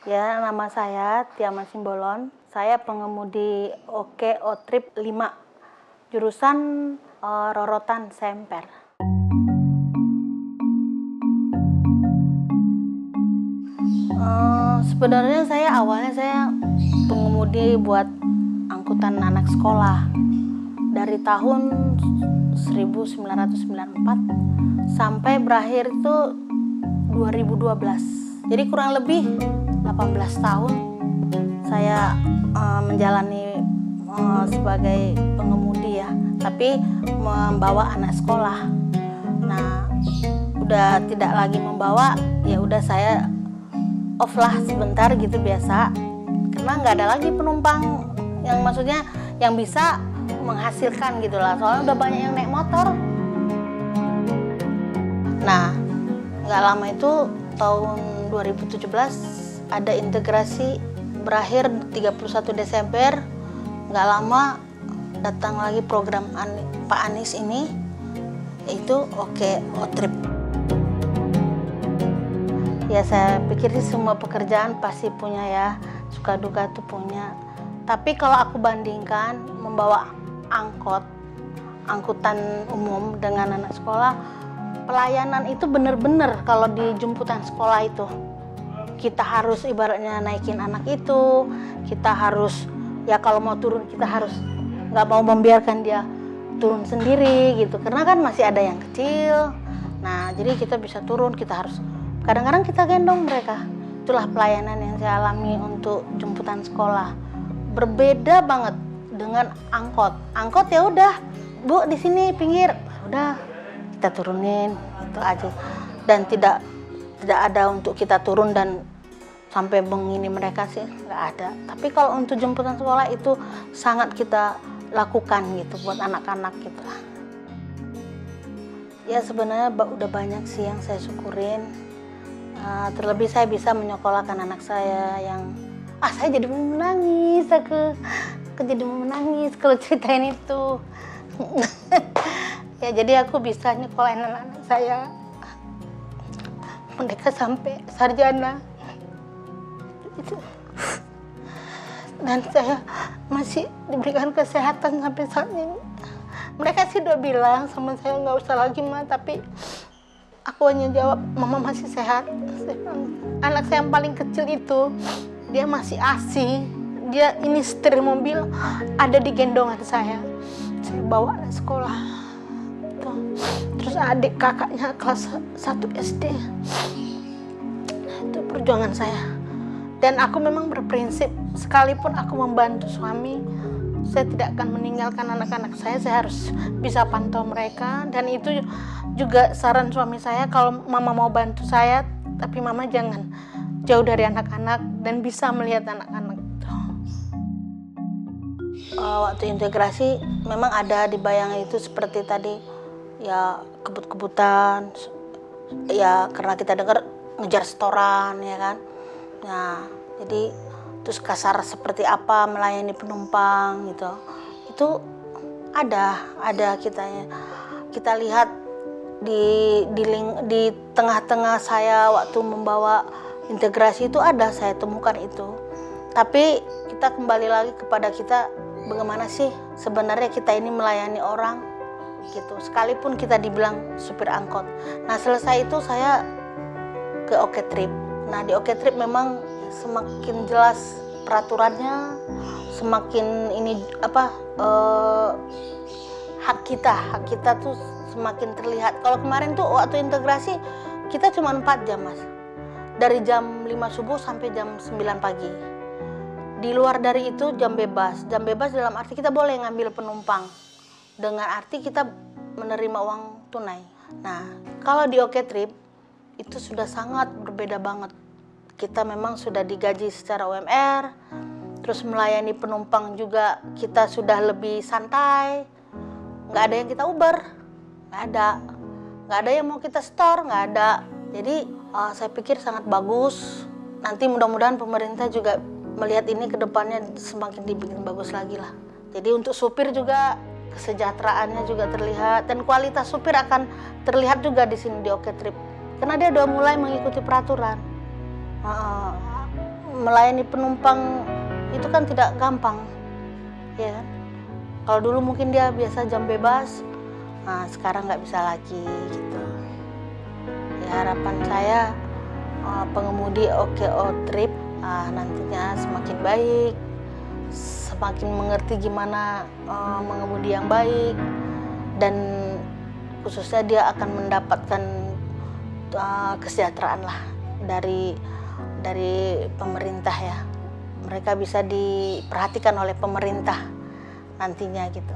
Ya, nama saya Tiaman Simbolon. Saya pengemudi O Trip 5, jurusan Rorotan Semper. Sebenarnya awalnya saya pengemudi buat angkutan anak sekolah dari tahun 1994 sampai berakhir itu 2012. Jadi kurang lebih 18 tahun saya menjalani sebagai pengemudi ya, tapi membawa anak sekolah. Nah, udah tidak lagi membawa, ya udah saya off lah sebentar gitu biasa, karena nggak ada lagi penumpang yang maksudnya yang bisa menghasilkan gitu lah, soalnya udah banyak yang naik motor. Nah, nggak lama itu tahun 2017 ada integrasi berakhir 31 Desember. Nggak lama datang lagi program Pak Anies ini, yaitu O Trip. Ya saya pikir sih semua pekerjaan pasti punya ya, suka duka tuh punya. Tapi kalau aku bandingkan membawa angkutan umum dengan anak sekolah, pelayanan itu benar-benar kalau di jemputan sekolah itu. Kita harus ibaratnya naikin anak itu, kita harus, ya kalau mau turun kita harus nggak mau membiarkan dia turun sendiri gitu. Karena kan masih ada yang kecil, nah jadi kita bisa turun, kita harus, kadang-kadang kita gendong mereka. Itulah pelayanan yang saya alami untuk jemputan sekolah. Berbeda banget dengan angkot. Angkot ya udah, Bu di sini pinggir, udah kita turunin itu aja, dan tidak ada untuk kita turun dan sampai begini mereka sih nggak ada. Tapi kalau untuk jemputan sekolah itu sangat kita lakukan gitu buat anak-anak gitu. Ya sebenarnya udah banyak sih yang saya syukurin. Terlebih saya bisa menyekolahkan anak saya yang saya jadi menangis, aku jadi menangis kalau ceritain itu. Ya jadi aku bisa nyekolahin anak-anak saya, mereka sampai sarjana itu. Dan saya masih diberikan kesehatan sampai saat ini. Mereka sih udah bilang sama saya nggak usah lagi Ma, tapi aku hanya jawab Mama masih sehat. Anak saya yang paling kecil itu dia masih ASI, dia ini setir mobil ada di gendongan saya bawa anak sekolah. Terus adik kakaknya kelas 1 SD. Itu perjuangan saya. Dan aku memang berprinsip, sekalipun aku membantu suami, saya tidak akan meninggalkan anak-anak saya harus bisa pantau mereka. Dan itu juga saran suami saya, kalau Mama mau bantu saya, tapi Mama jangan jauh dari anak-anak dan bisa melihat anak-anak. Waktu integrasi memang ada di bayangan itu seperti tadi, ya kebut-kebutan, ya karena kita dengar ngejar setoran ya kan. Nah jadi terus kasar seperti apa melayani penumpang gitu, itu ada kita lihat di tengah-tengah saya waktu membawa integrasi itu ada, saya temukan itu. Tapi kita kembali lagi kepada kita, bagaimana sih sebenarnya kita ini melayani orang gitu, sekalipun kita dibilang supir angkot. Nah selesai itu saya ke O Trip. Nah di O Trip memang semakin jelas peraturannya, semakin ini hak kita tuh semakin terlihat. Kalau kemarin tuh waktu integrasi kita cuma 4 jam Mas, dari jam 5 subuh sampai jam 9 pagi. Di luar dari itu jam bebas dalam arti kita boleh ngambil penumpang, dengan arti kita menerima uang tunai. Nah kalau di O Trip itu sudah sangat berbeda banget. Kita memang sudah digaji secara UMR, terus melayani penumpang juga kita sudah lebih santai, nggak ada yang kita Uber, nggak ada yang mau kita store, nggak ada. Jadi saya pikir sangat bagus. Nanti mudah-mudahan pemerintah juga melihat ini ke depannya semakin dibikin bagus lagi lah. Jadi untuk supir juga kesejahteraannya juga terlihat, dan kualitas supir akan terlihat juga di sini di O Trip. Karena dia udah mulai mengikuti peraturan. melayani penumpang itu kan tidak gampang, ya kan? Kalau dulu mungkin dia biasa jam bebas, nah sekarang nggak bisa lagi gitu. Ya, harapan saya pengemudi OKO Trip nantinya semakin baik, semakin mengerti gimana mengemudi yang baik, dan khususnya dia akan mendapatkan kesejahteraan lah dari pemerintah ya. Mereka bisa diperhatikan oleh pemerintah nantinya gitu.